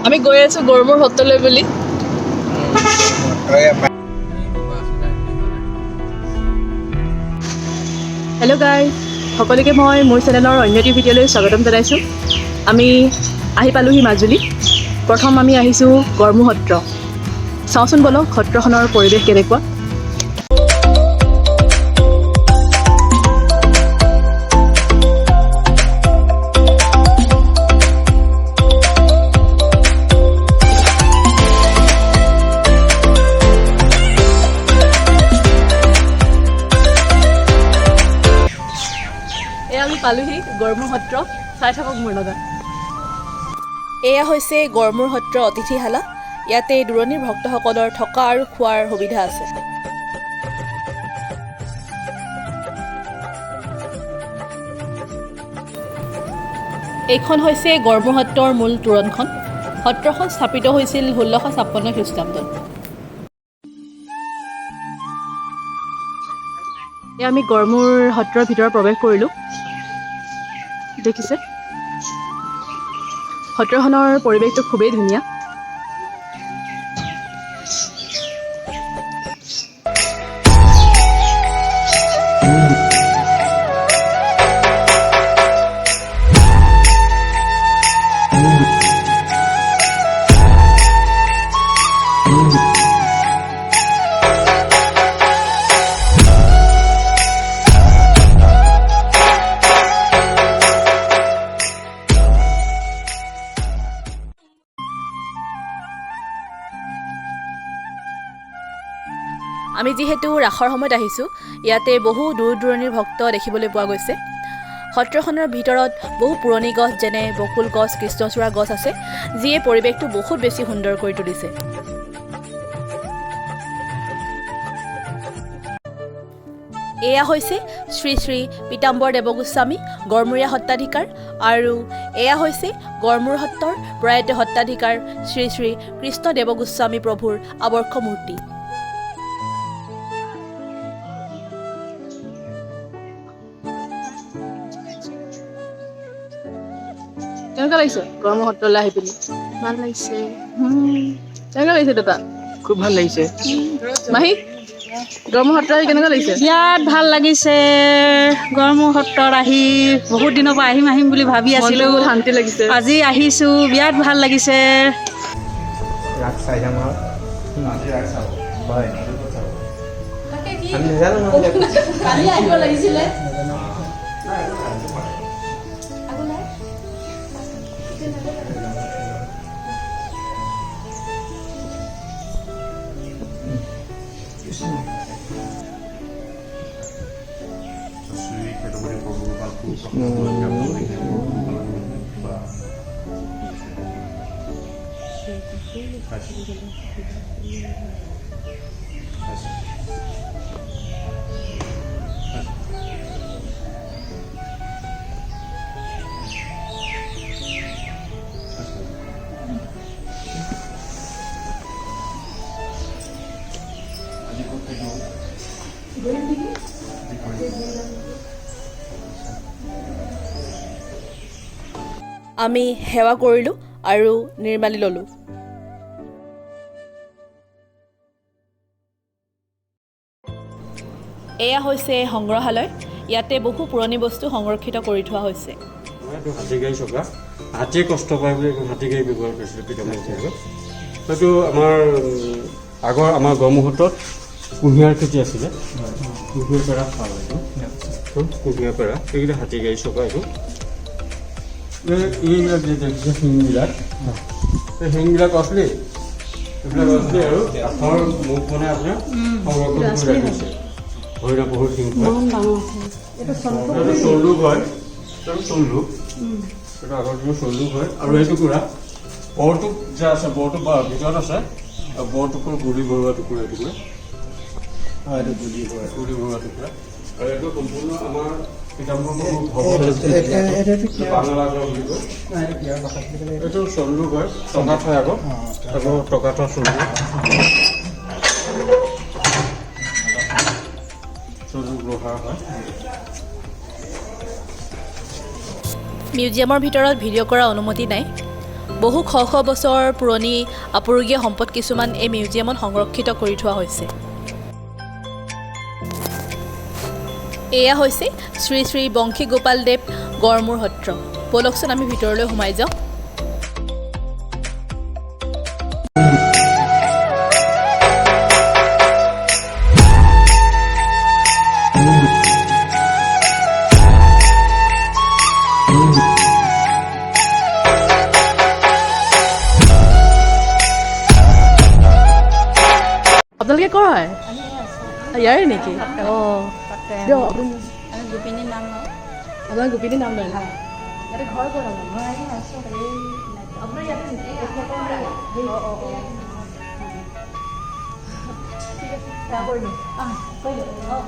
আমি গৈ আছো গৰমুৰ হোটেললৈ বুলি। হেল্ল' গাইজ, সকলোকে মই মোৰ চেনেলৰ অন্য এটি ভিডিঅ'লৈ স্বাগতম জনাইছোঁ। আমি আহি পালোহি মাজুলী। প্ৰথম আমি আহিছোঁ গৰমুৰ সত্ৰ। চাওঁচোন বলক সত্ৰখনৰ পৰিৱেশ কেনেকুৱা। আমি পালোহি গৰমুৰ সত্ৰ, চাই থাকক মোৰ লগত। এয়া হৈছে গৰমুৰ সত্ৰ অতিথিশালা। ইয়াতে দূৰণিৰ ভক্তসকলৰ থকা আৰু খোৱাৰ সুবিধা আছে। এইখন হৈছে গৰমুৰ সত্ৰৰ মূল তোৰণখন। সত্ৰখন স্থাপিত হৈছিল 1656 খ্ৰীষ্টাব্দত। এয়া আমি গৰমুৰ সত্ৰৰ ভিতৰত প্ৰৱেশ কৰিলোঁ। দেখিছে সত্ৰখনৰ পৰিৱেশটো খুবেই ধুনীয়া। আমি যিহেতু ৰাসৰ সময়ত আহিছোঁ, ইয়াতে বহু দূৰ দূৰণিৰ ভক্ত দেখিবলৈ পোৱা গৈছে। সত্ৰখনৰ ভিতৰত বহু পুৰণি গছ যেনে বকুল গছ, কৃষ্ণচূড়া গছ আছে, যিয়ে পৰিৱেশটো বহুত বেছি সুন্দৰ কৰি তুলিছে। এয়া হৈছে শ্ৰী শ্ৰী পীতাম্বৰ দেৱগোস্বামী গড়মূৰীয়া সত্ৰাধিকাৰ, আৰু এয়া হৈছে গড়মূৰ সত্ৰৰ প্ৰয়াত সত্ৰাধিকাৰ শ্ৰী শ্ৰী কৃষ্ণ দেৱগোস্বামী প্ৰভুৰ আৱৰ্ষ মূৰ্তি। কেনেকুৱা লাগিছে গৰমুৰ সত্ৰলৈ আহি পিনি? ভাল লাগিছে। কেনেকুৱা লাগিছে দাদা? খুব ভাল লাগিছে। মাহী, গৰমুৰ সত্ৰ আহি কেনেকুৱা লাগিছে? বিৰাট ভাল লাগিছে। গৰমুৰ সত্ৰত আহি বহুত দিনৰ পৰা আহিম বুলি ভাবি আছিলোঁ। বহুত শান্তি লাগিছে। আজি আহিছোঁ, বিৰাট ভাল লাগিছে। আমি সেৱা কৰিলোঁ আৰু নিৰ্মালি ল'লোঁ। এয়া হৈছে সংগ্ৰহালয়। ইয়াতে বহু পুৰণি বস্তু সংৰক্ষিত কৰি থোৱা হৈছে। হাতীগাড়ী চকা, হাতীয়ে কষ্ট পায় বুলি হাতীগাড়ী ব্যৱহাৰ কৰিছিলোঁ পিতাম্বৰ দেৱে। হয়তো আমাৰ গড়মূৰ সত্ৰত কুঁহিয়াৰ খেতি আছিলে, কুঁহিয়াৰ পেৰা খাওঁ এইটো, কুঁহিয়াৰ পেৰা, সেইকেইটা হাতীগাড়ী চকা। এইবিলাক যে দেখিছে শিংবিলাক, সেই শিংবিলাক আছিলে, এইবিলাক আছিলে আৰু কাঠৰ মুখ মানে আপোনাৰ সংৰক্ষণ কৰি ৰাখিছে। হৰিণা বহুত শিং চল্লুক হয়, চল্লুক, এইটো আগৰ দিনৰ চল্লুক হয়। আৰু এই টুকুৰা বৰটোক যে আছে, বৰটোক ভিতৰত আছে, বৰটোকৰ গুৰি ভৰোৱা টুকুৰা, এইটুকুৰা গুৰি ভৰোৱা টুকুৰা। আৰু এইটো সম্পূৰ্ণ আমাৰ এইটো চল্লুক হয়, টকা থয় আকৌ, টকা থোৱা চল্লুক। মিউজিয়ামৰ ভিতৰত ভিডিঅ' কৰাৰ অনুমতি নাই। বহু শ শ বছৰ পুৰণি আপুৰুগীয়া সম্পদ কিছুমান এই মিউজিয়ামত সংৰক্ষিত কৰি থোৱা হৈছে। এয়া হৈছে শ্ৰী শ্ৰী বংশী গোপাল দেৱ গড়মূৰ সত্ৰ। বলকচোন আমি ভিতৰলৈ সোমাই যাওঁ। আপোনালোকে ক'ৰ হয়? ইয়াৰে নেকি? অঁ গোপিনীৰ নাম লওঁ। আপোনাৰ গোপিনীৰ নাম লয়? ইয়াতে ঘৰ ক'ত আপোনাৰ? আপোনাৰ ইয়াতে নেকি? ঠিক আছে, সেয়া কৰিলোঁ। কৰিলোঁ।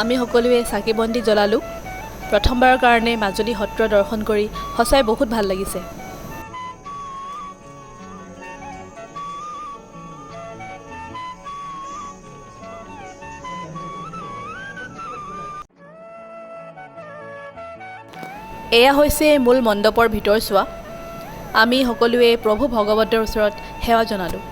আমি সকলোৱে চাকি বন্তি জ্বলালোঁ। প্ৰথমবাৰৰ কাৰণে মাজুলী সত্ৰ দৰ্শন কৰি সঁচাই বহুত ভাল লাগিছে। এয়া হৈছে মূল মণ্ডপৰ ভিতৰচোৱা। আমি সকলোৱে প্ৰভু ভগৱতৰ ওচৰত সেৱা জনালোঁ।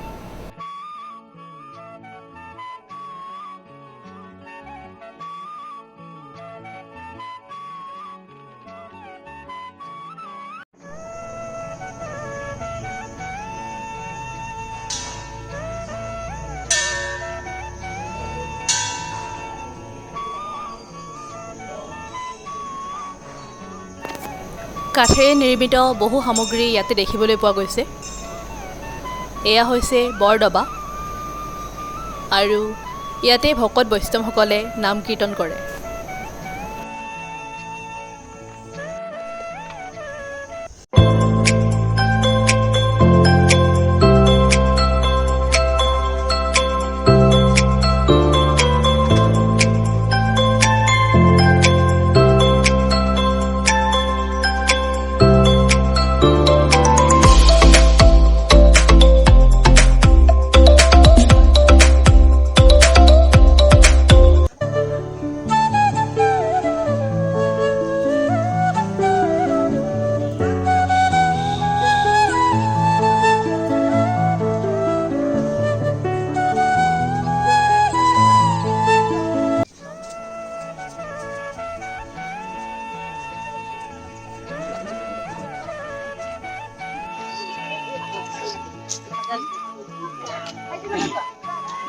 কাঠেৰে নিৰ্মিত বহু সামগ্ৰী ইয়াতে দেখিবলৈ পোৱা গৈছে। এয়া হৈছে বৰদবা আৰু ইয়াতে ভকত বৈষ্ণৱসকলে নাম কীৰ্তন কৰে।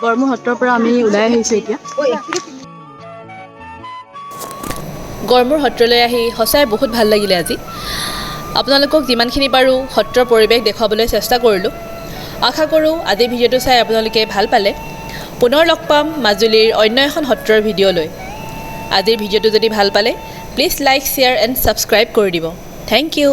গড়মূৰ সত্ৰৰ পৰা আমি ওলাই আহিছোঁ এতিয়া। গড়মূৰ সত্ৰলৈ আহি সঁচাই বহুত ভাল লাগিলে আজি। আপোনালোকক যিমানখিনি পাৰোঁ সত্ৰৰ পৰিৱেশ দেখুৱাবলৈ চেষ্টা কৰিলোঁ। আশা কৰোঁ আজিৰ ভিডিঅ'টো চাই আপোনালোকে ভাল পালে। পুনৰ লগ পাম মাজুলীৰ অন্য এখন সত্ৰৰ ভিডিঅ' লৈ। আজিৰ ভিডিঅ'টো যদি ভাল পালে please like, share and subscribe কৰি দিব। Thank U.